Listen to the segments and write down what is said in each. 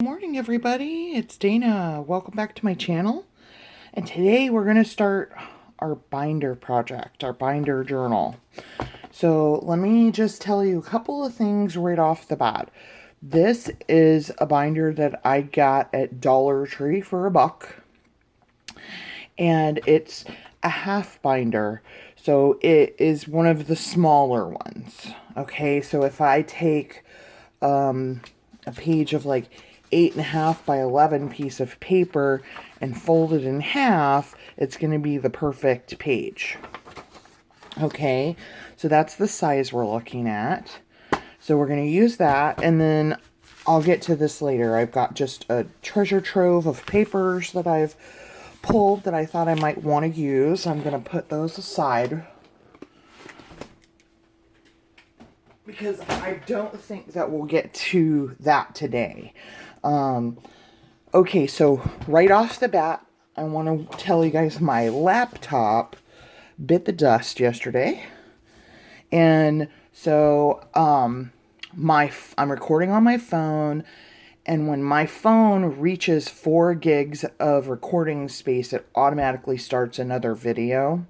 Good morning, everybody. It's Dana. Welcome back to my channel. And today we're going to start our binder project, our binder journal. So let me just tell you a couple of things right off the bat. This is a binder that I got at Dollar Tree for $1. And it's a half binder. So it is one of the smaller ones. Okay, so if I take a page of like 8.5 by 11 piece of paper and fold it in half, it's going to be the perfect page. Okay, so that's the size we're looking at. So we're going to use that, and then I'll get to this later. I've got just a treasure trove of papers that I've pulled that I thought I might want to use. I'm going to put those aside because I don't think that we'll get to that today. Okay, so right off the bat, I want to tell you guys my laptop bit the dust yesterday. And so I'm recording on my phone, and when my phone reaches 4 gigs of recording space, it automatically starts another video.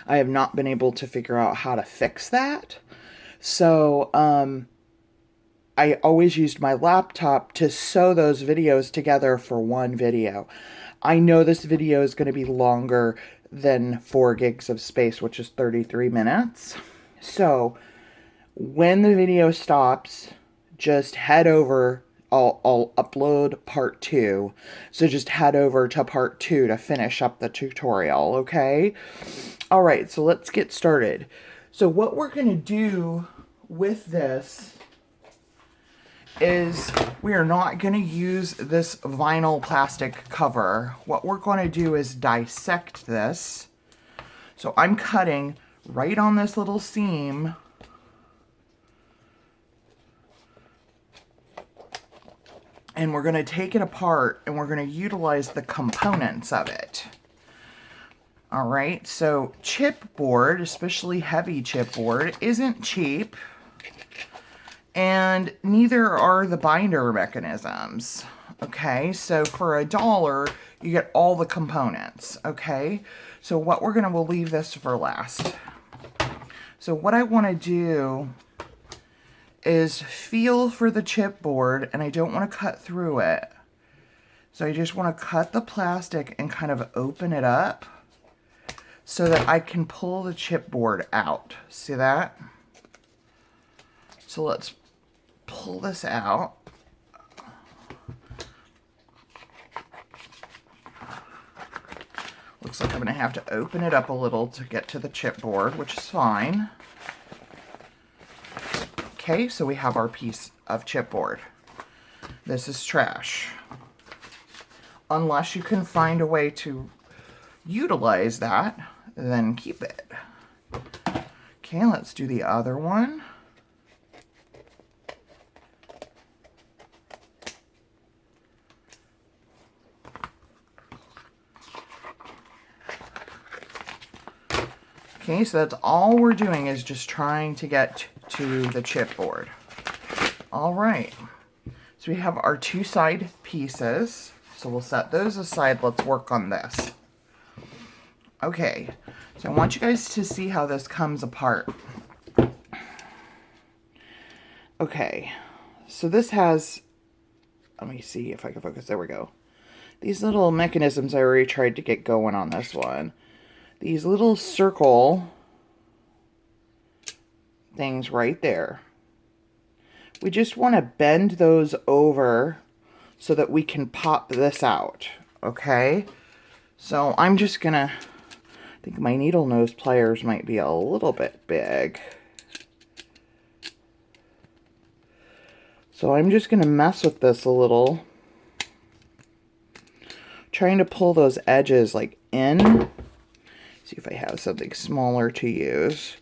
I have not been able to figure out how to fix that. So, I always used my laptop to sew those videos together for one video. I know this video is going to be longer than 4 gigs of space, which is 33 minutes. So when the video stops, just head over. I'll upload part 2. So just head over to part 2 to finish up the tutorial, okay? All right, so let's get started. So what we're going to do with this is we are not going to use this vinyl plastic cover. What we're going to do is dissect this. So I'm cutting right on this little seam. And we're going to take it apart and we're going to utilize the components of it. All right, so chipboard, especially heavy chipboard, isn't cheap. And neither are the binder mechanisms. Okay, so for $1, you get all the components. Okay, so what we'll leave this for last. So what I want to do is feel for the chipboard, and I don't want to cut through it. So I just want to cut the plastic and kind of open it up so that I can pull the chipboard out. See that? So let's pull this out. Looks like I'm going to have to open it up a little to get to the chipboard, which is fine. Okay, so we have our piece of chipboard. This is trash. Unless you can find a way to utilize that, then keep it. Okay, let's do the other one. Okay, so that's all we're doing is just trying to get to the chipboard. All right, so we have our 2 side pieces. So we'll set those aside. Let's work on this. Okay, so I want you guys to see how this comes apart. Okay, so this has, let me see if I can focus. There we go. These little mechanisms I already tried to get going on this one. These little circle things right there. We just want to bend those over so that we can pop this out, okay? So I'm just gonna, I think my needle nose pliers might be a little bit big. So I'm just gonna mess with this a little, trying to pull those edges like in. See if I have something smaller to use.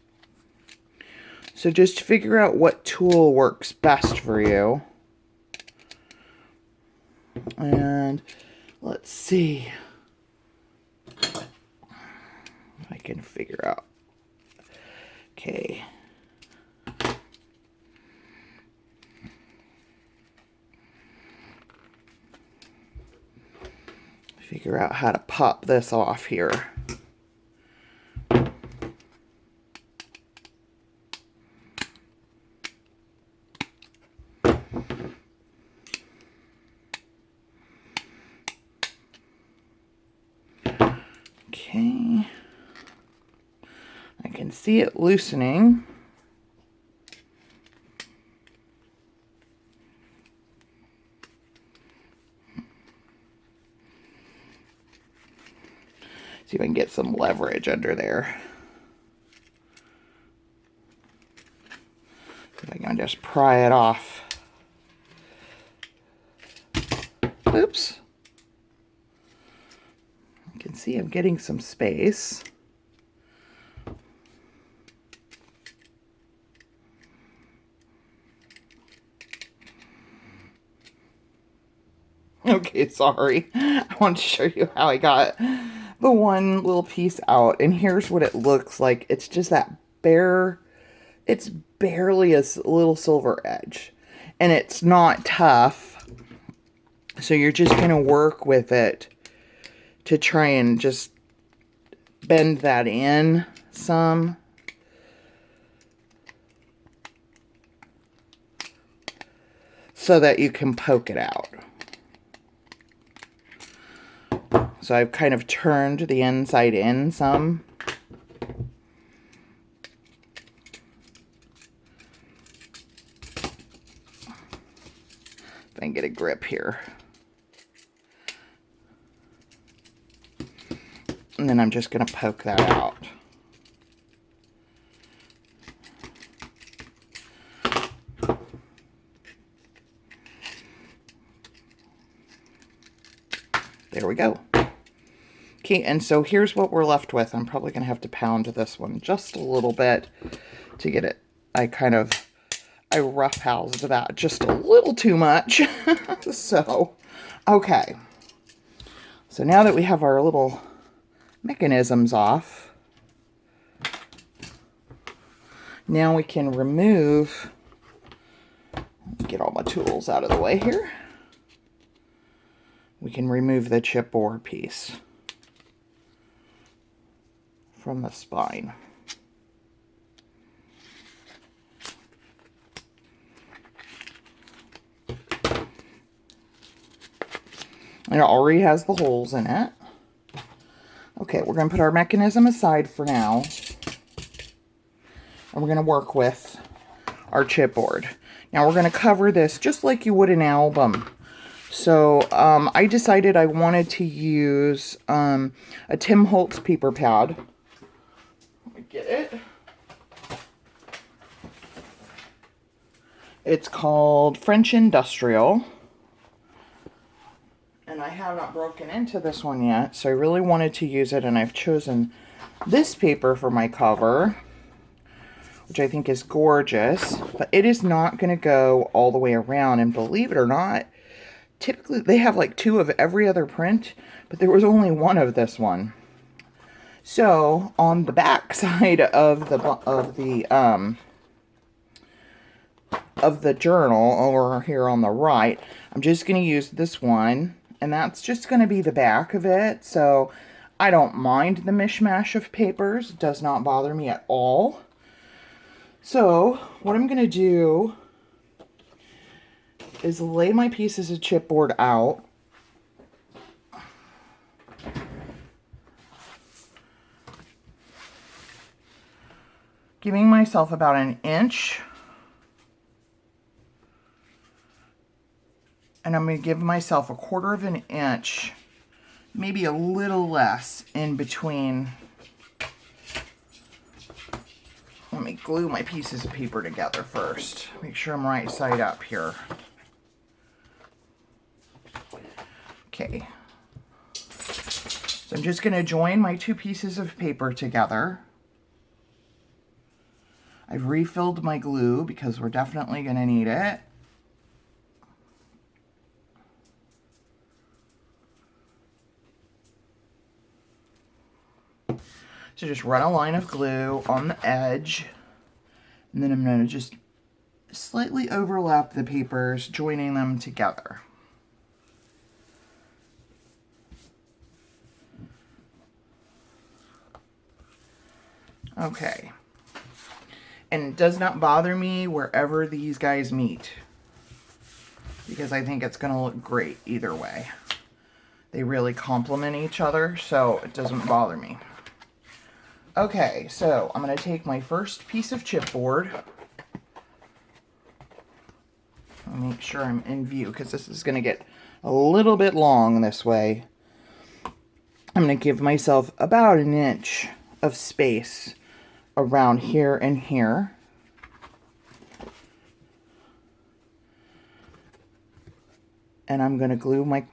So just figure out what tool works best for you. And let's see if I can figure out. Okay. figure out how to pop this off here. Okay. I can see it loosening. See if I can get some leverage under there. See if I can just pry it off. Oops. You can see I'm getting some space. Okay, sorry. I want to show you how I got the one little piece out. And here's what it looks like. It's just that bare, it's barely a little silver edge. And it's not tough. So you're just going to work with it to try and just bend that in some. So that you can poke it out. So I've kind of turned the inside in some. If I can get a grip here. And then I'm just going to poke that out. There we go. Okay, and so here's what we're left with. I'm probably going to have to pound this one just a little bit to get it. I roughhoused that just a little too much. So, okay. So now that we have our little mechanisms off, now we can remove, get all my tools out of the way here. We can remove the chipboard piece from the spine. And it already has the holes in it. Okay, we're going to put our mechanism aside for now. And we're going to work with our chipboard. Now we're going to cover this just like you would an album. So I decided I wanted to use a Tim Holtz paper pad. Let me get it. It's called French Industrial. And I have not broken into this one yet, so I really wanted to use it, and I've chosen this paper for my cover, which I think is gorgeous, but it is not going to go all the way around, and believe it or not, typically they have like 2 of every other print, but there was only 1 of this one. So on the back side of the journal over here on the right, I'm just going to use this one, and that's just going to be the back of it. So I don't mind the mishmash of papers. It does not bother me at all. So what I'm going to do is lay my pieces of chipboard out. Giving myself about an inch. And I'm going to give myself a 1/4 of an inch, maybe a little less, in between. Let me glue my pieces of paper together first. Make sure I'm right side up here. Okay. So I'm just going to join my 2 pieces of paper together. I've refilled my glue because we're definitely going to need it. So just run a line of glue on the edge, and then I'm going to just slightly overlap the papers, joining them together. Okay. And it does not bother me wherever these guys meet, because I think it's going to look great either way. They really complement each other, so it doesn't bother me. Okay, so I'm going to take my first piece of chipboard. I'll make sure I'm in view, because this is going to get a little bit long this way. I'm going to give myself about an inch of space around here and here. And I'm going to glue my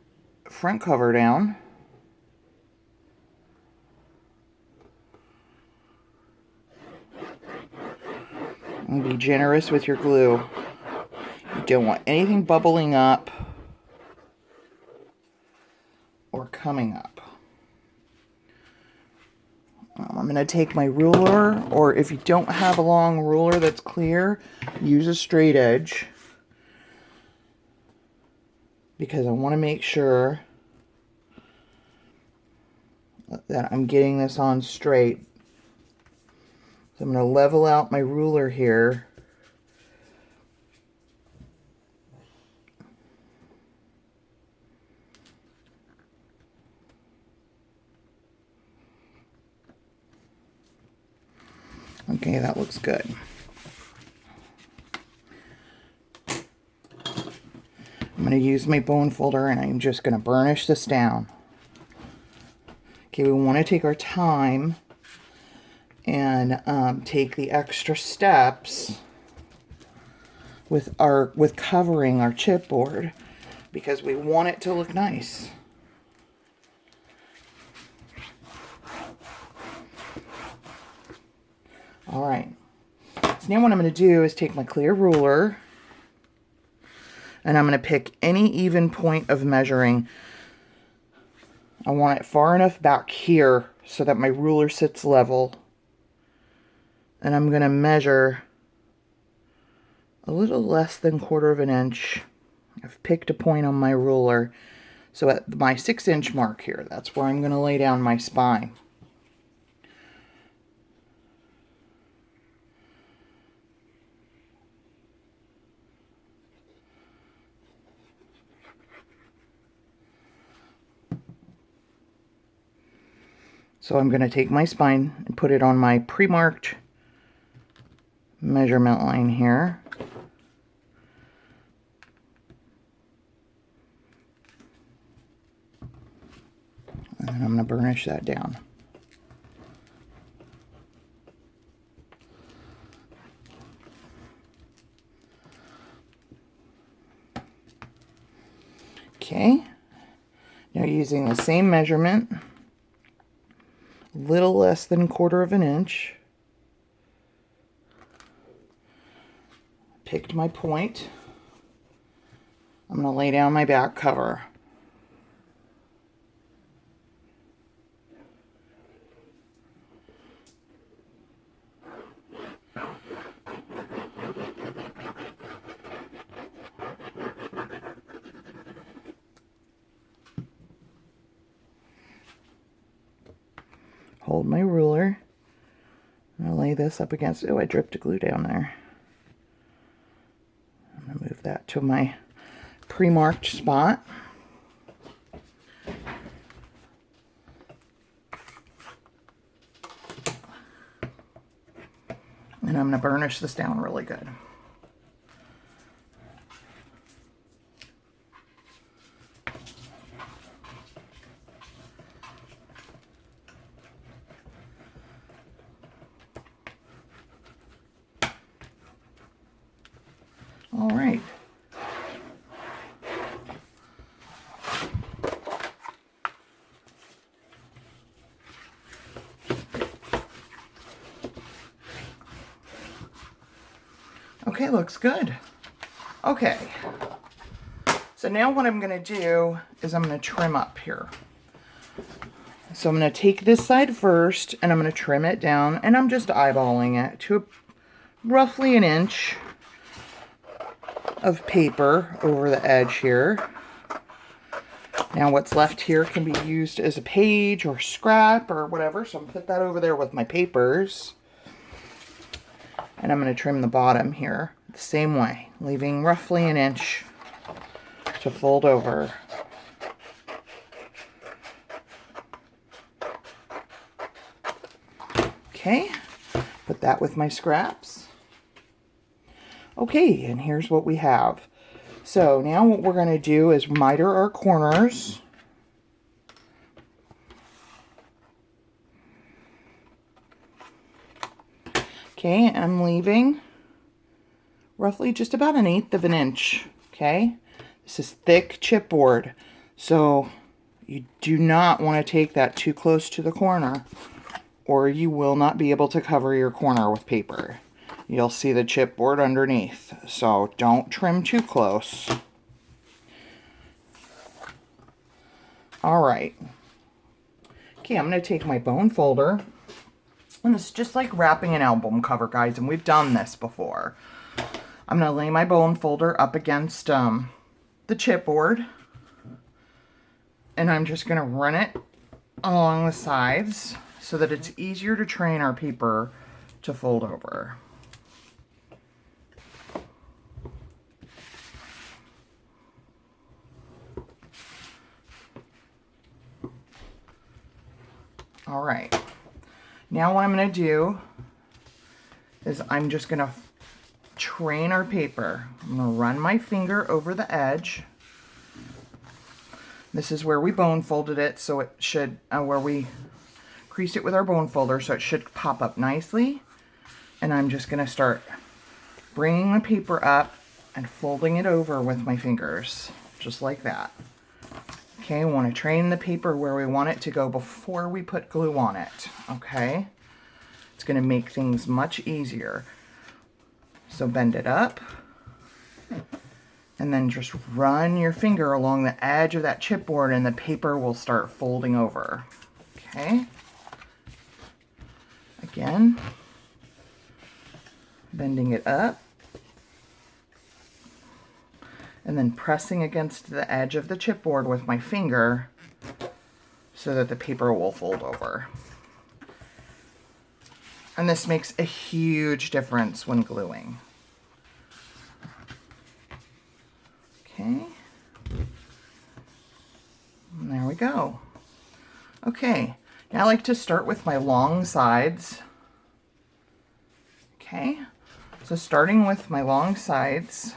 front cover down. And be generous with your glue. You don't want anything bubbling up or coming up. I'm going to take my ruler, or if you don't have a long ruler that's clear, use a straight edge, because I want to make sure that I'm getting this on straight. So I'm going to level out my ruler here. Okay, that looks good. I'm going to use my bone folder, and I'm just going to burnish this down. Okay, we want to take our time and take the extra steps with covering our chipboard, because we want it to look nice. All right. So now what I'm going to do is take my clear ruler, and I'm going to pick any even point of measuring. I want it far enough back here so that my ruler sits level. And I'm going to measure a little less than 1/4 of an inch. I've picked a point on my ruler. So at my 6-inch mark here, that's where I'm going to lay down my spine. So I'm going to take my spine and put it on my pre-marked measurement line here. And then I'm going to burnish that down. Okay. Now using the same measurement, a little less than 1/4 of an inch. Picked my point. I'm going to lay down my back cover. Hold my ruler. I'm going to lay this up against, oh, I dripped a glue down there. I'm going to move that to my pre-marked spot. And I'm going to burnish this down really good. All right. Okay, looks good. Okay. So now what I'm going to do is I'm going to trim up here. So I'm going to take this side first, and I'm going to trim it down, and I'm just eyeballing it to roughly an inch of paper over the edge here. Now what's left here can be used as a page or scrap or whatever, so I'm going to put that over there with my papers. And I'm going to trim the bottom here the same way, leaving roughly an inch to fold over. Okay, put that with my scraps. Okay, and here's what we have. So now what we're going to do is miter our corners. Okay, I'm leaving roughly just about 1/8 of an inch. Okay, this is thick chipboard, so you do not want to take that too close to the corner, or you will not be able to cover your corner with paper. You'll see the chipboard underneath, so don't trim too close. All right. Okay, I'm going to take my bone folder, and it's just like wrapping an album cover, guys, and we've done this before. I'm going to lay my bone folder up against the chipboard, and I'm just going to run it along the sides so that it's easier to train our paper to fold over. All right, now what I'm going to do is I'm just going to train our paper. I'm going to run my finger over the edge. This is where we bone folded it, so it should, where we creased it with our bone folder, so it should pop up nicely. And I'm just going to start bringing the paper up and folding it over with my fingers, just like that. Okay, we want to train the paper where we want it to go before we put glue on it, okay? It's going to make things much easier. So bend it up, and then just run your finger along the edge of that chipboard and the paper will start folding over, okay? Again, bending it up, and then pressing against the edge of the chipboard with my finger so that the paper will fold over. And this makes a huge difference when gluing. Okay. And there we go. Okay, now I like to start with my long sides. Okay, so starting with my long sides,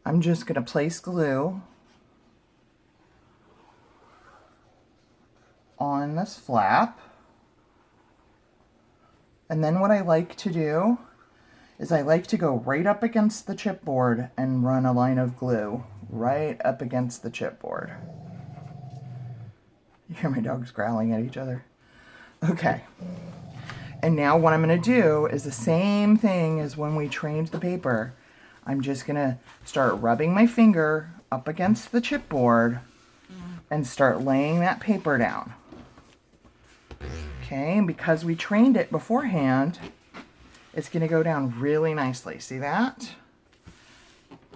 I'm just going to place glue on this flap. And then what I like to do is I like to go right up against the chipboard and run a line of glue right up against the chipboard. You hear my dogs growling at each other? Okay. And now what I'm going to do is the same thing as when we trained the paper. I'm just going to start rubbing my finger up against the chipboard and start laying that paper down. Okay, and because we trained it beforehand, it's going to go down really nicely. See that?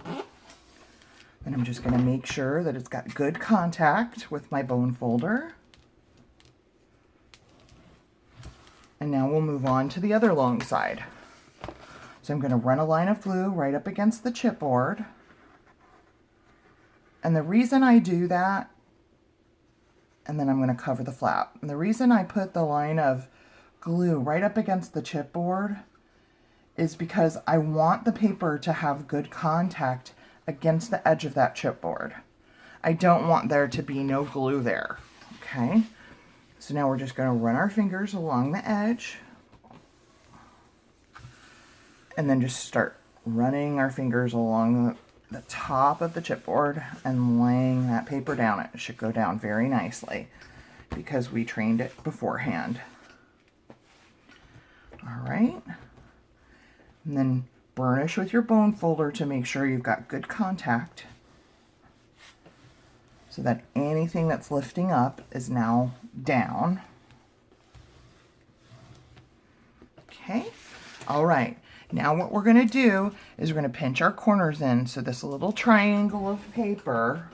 And I'm just going to make sure that it's got good contact with my bone folder. And now we'll move on to the other long side. So I'm going to run a line of glue right up against the chipboard. And the reason I do that, and then I'm going to cover the flap. And the reason I put the line of glue right up against the chipboard is because I want the paper to have good contact against the edge of that chipboard. I don't want there to be no glue there, okay? So now we're just going to run our fingers along the edge and then just start running our fingers along the top of the chipboard and laying that paper down. It should go down very nicely because we trained it beforehand. All right. And then burnish with your bone folder to make sure you've got good contact so that anything that's lifting up is now down. Okay. All right. Now what we're going to do is we're going to pinch our corners in. So this little triangle of paper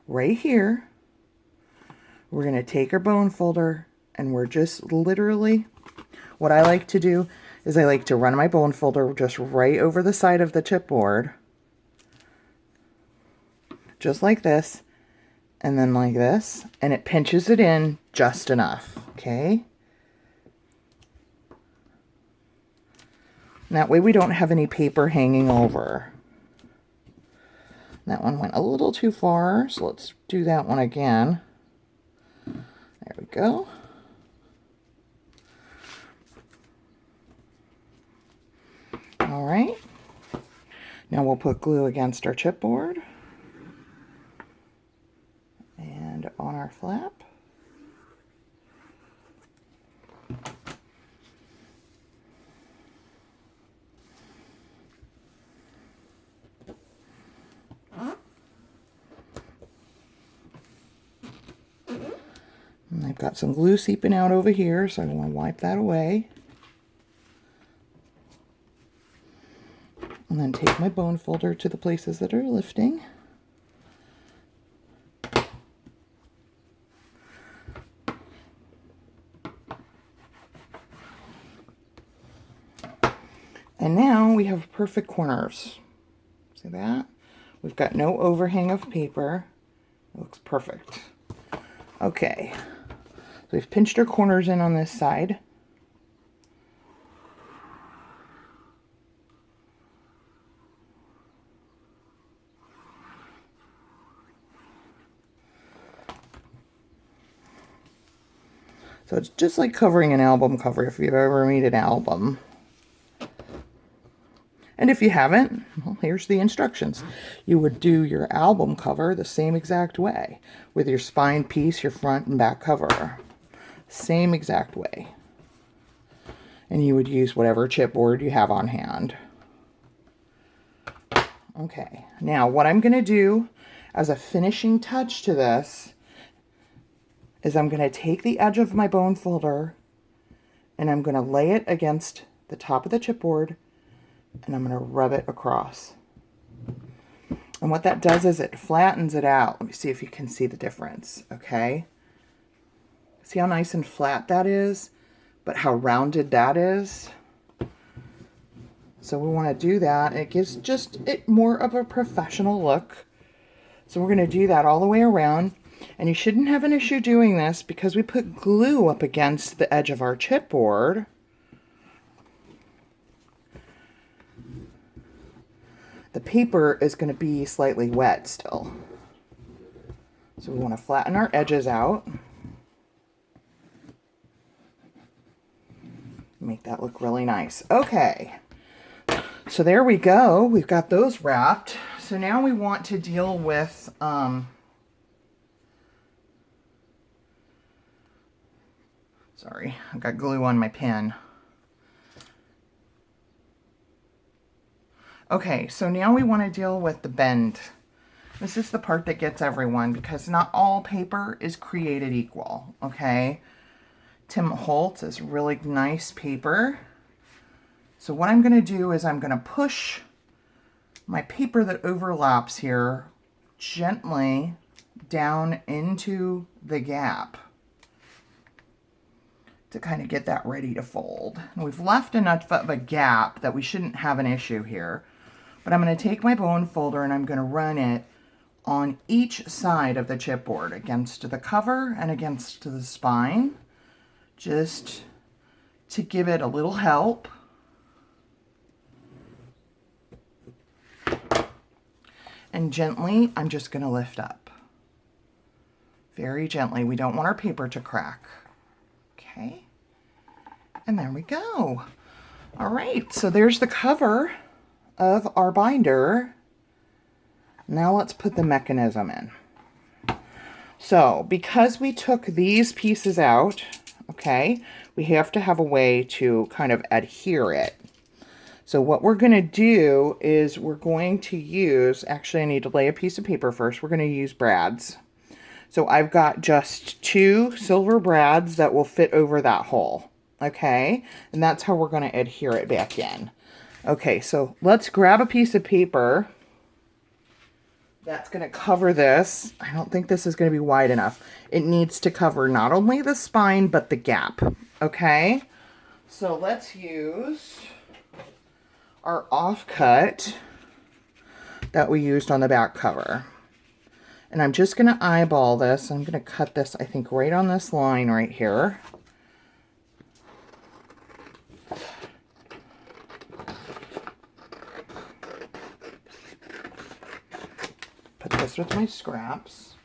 right here, we're going to take our bone folder and we're just literally what I like to do is I like to run my bone folder just right over the side of the chipboard. Just like this. And then like this. And it pinches it in just enough. Okay. And that way we don't have any paper hanging over. That one went a little too far, so let's do that one again. There we go. All right. Now we'll put glue against our chipboard and on our flap. And I've got some glue seeping out over here, so I want to wipe that away. And then take my bone folder to the places that are lifting. And now we have perfect corners. See that? We've got no overhang of paper. It looks perfect. Okay. So we've pinched our corners in on this side. So it's just like covering an album cover if you've ever made an album. And if you haven't, well, here's the instructions. You would do your album cover the same exact way with your spine piece, your front and back cover. Same exact way. And you would use whatever chipboard you have on hand. Okay, now what I'm going to do as a finishing touch to this is I'm going to take the edge of my bone folder and I'm going to lay it against the top of the chipboard and I'm going to rub it across. And what that does is it flattens it out. Let me see if you can see the difference, okay? See how nice and flat that is, but how rounded that is? So we want to do that. It gives just it more of a professional look. So we're going to do that all the way around. And you shouldn't have an issue doing this because we put glue up against the edge of our chipboard. The paper is going to be slightly wet still. So we want to flatten our edges out. Make that look really nice. Okay. So there we go. We've got those wrapped. So now we want to deal with sorry, I've got glue on my pen. Okay, so now we want to deal with the bend. This is the part that gets everyone because not all paper is created equal, okay? Tim Holtz is really nice paper. So what I'm going to do is I'm going to push my paper that overlaps here gently down into the gap to kind of get that ready to fold. And we've left enough of a gap that we shouldn't have an issue here. But I'm going to take my bone folder and I'm going to run it on each side of the chipboard against the cover and against the spine, just to give it a little help. And gently, I'm just going to lift up. Very gently. We don't want our paper to crack. Okay. And there we go. All right, so there's the cover of our binder. Now let's put the mechanism in. So because we took these pieces out, okay, we have to have a way to kind of adhere it. So what we're going to do is we're going to use, actually I need to lay a piece of paper first. We're going to use brads. So I've got just 2 silver brads that will fit over that hole. Okay, and that's how we're going to adhere it back in. Okay, so let's grab a piece of paper that's going to cover this. I don't think this is going to be wide enough. It needs to cover not only the spine, but the gap. Okay, So let's use our offcut that we used on the back cover. And I'm just going to eyeball this. I'm going to cut this, I think, right on this line right here. Put this with my scraps.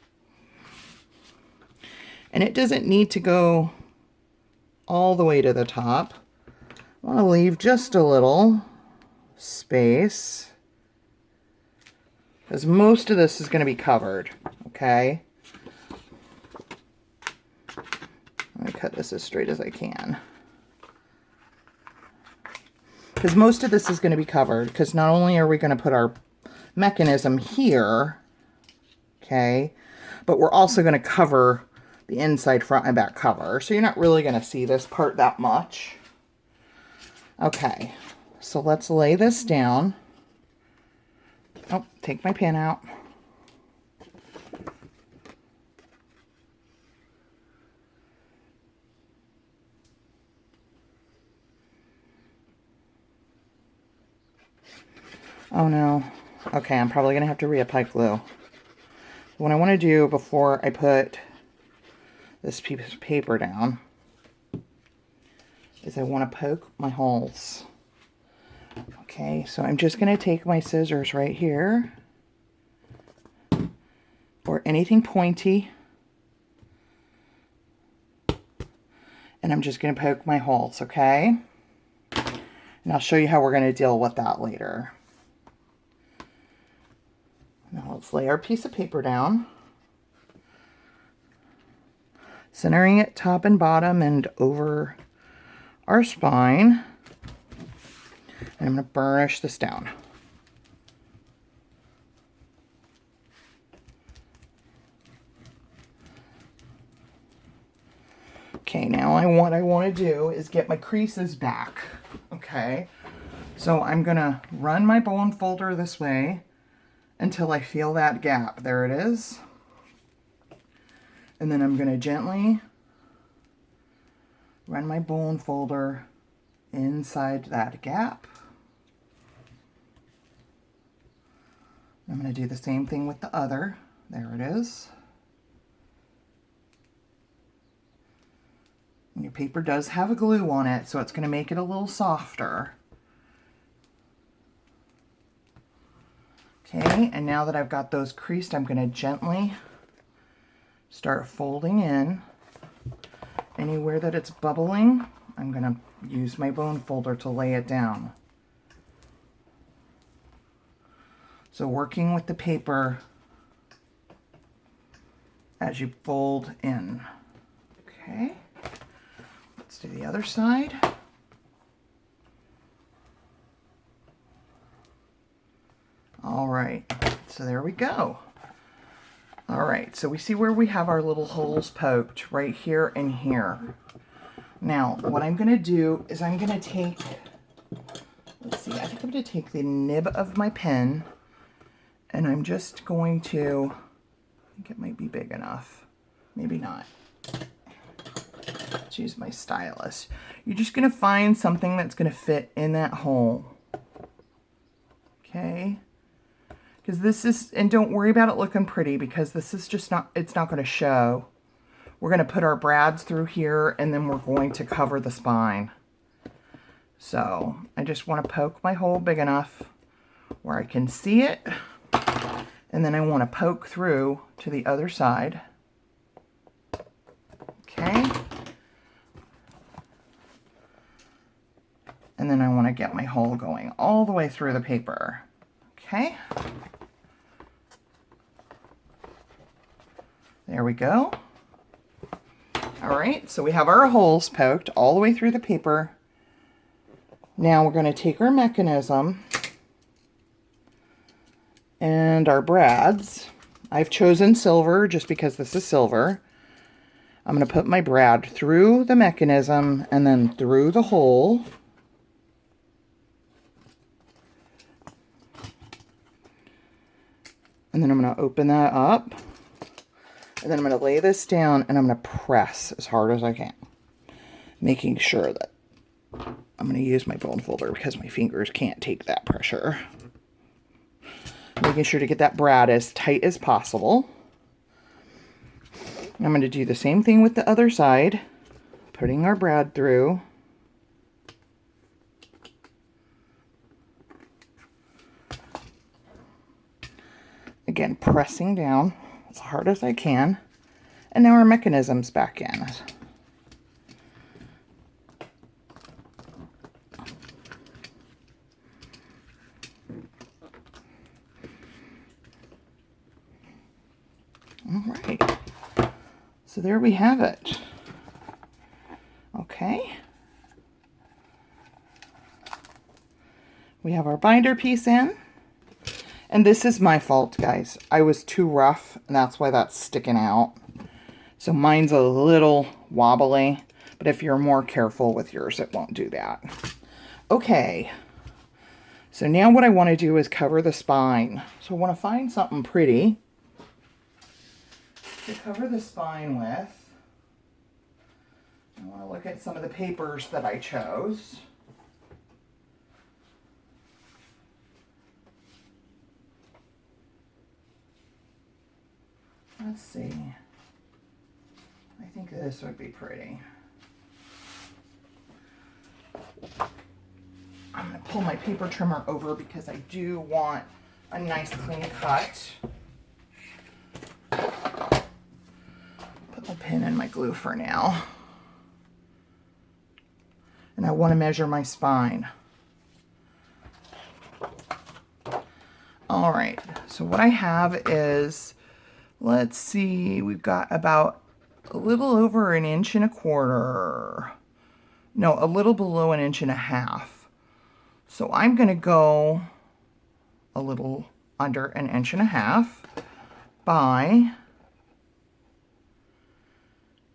And it doesn't need to go all the way to the top. I want to leave just a little space, because most of this is going to be covered, okay? Let me cut this as straight as I can. Because most of this is going to be covered, because not only are we going to put our mechanism here, okay, but we're also going to cover the inside, front, and back cover. So you're not really going to see this part that much. Okay, so let's lay this down. Oh, take my pin out. Oh no. Okay, I'm probably going to have to reapply glue. What I want to do before I put this piece of paper down is I want to poke my holes. Okay, so I'm just going to take my scissors right here, or anything pointy, and I'm just going to poke my holes, okay? And I'll show you how we're going to deal with that later. Now let's lay our piece of paper down, centering it top and bottom and over our spine. And I'm going to burnish this down. Okay, now what I want to do is get my creases back. Okay, so I'm going to run my bone folder this way until I feel that gap. There it is. And then I'm going to gently run my bone folder inside that gap. I'm going to do the same thing with the other. There it is. And your paper does have a glue on it, so it's going to make it a little softer. Okay, and now that I've got those creased, I'm going to gently start folding in. Anywhere that it's bubbling, I'm going to use my bone folder to lay it down. So working with the paper as you fold in. Okay, let's do the other side. All right, so there we go. All right, so we see where we have our little holes poked, right here and here. Now, what I'm going to do is I'm going to take, let's see, I think I'm going to take the nib of my pen, and I'm just going to, I think it might be big enough. Maybe not. Let's use my stylus. You're just going to find something that's going to fit in that hole. Okay? Because this is, and don't worry about it looking pretty, because this is just not, it's not going to show. We're going to put our brads through here, and then we're going to cover the spine. So I just want to poke my hole big enough where I can see it. And then I want to poke through to the other side. Okay. And then I want to get my hole going all the way through the paper. Okay. There we go. All right, so we have our holes poked all the way through the paper. Now we're going to take our mechanism and our brads. I've chosen silver just because this is silver. I'm going to put my brad through the mechanism and then through the hole. And then I'm going to open that up. And then I'm going to lay this down and I'm going to press as hard as I can, making sure that I'm going to use my bone folder because my fingers can't take that pressure. Making sure to get that brad as tight as possible. I'm going to do the same thing with the other side, putting our brad through. Again, pressing down as hard as I can. And now our mechanism's back in. All right. So there we have it. Okay. We have our binder piece in. And this is my fault, guys. I was too rough, and that's why that's sticking out. So mine's a little wobbly, but if you're more careful with yours, it won't do that. Okay. So now what I want to do is cover the spine. So I want to find something pretty to cover the spine with. I want to look at some of the papers that I chose. Let's see. I think this would be pretty. I'm going to pull my paper trimmer over because I do want a nice clean cut. Put my pin in my glue for now. And I want to measure my spine. All right, so what I have is, let's see, we've got about a little over 1.25 inches. No, a little below 1.5 inches. So I'm going to go a little under 1.5 inches by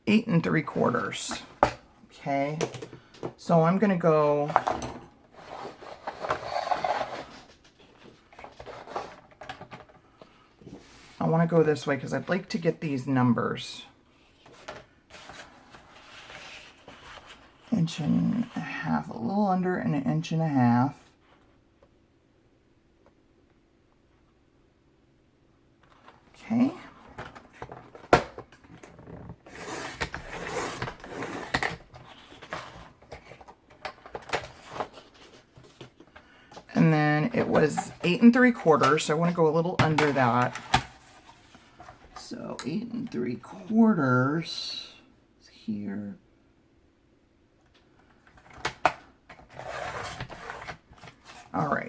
8 3/4. Okay, so I'm going to go I want to go this way because I'd like to get these numbers. 1.5 inches, a little under 1.5 inches. Okay. And then it was 8 3/4, so I want to go a little under that. So 8 3/4 is here. All right,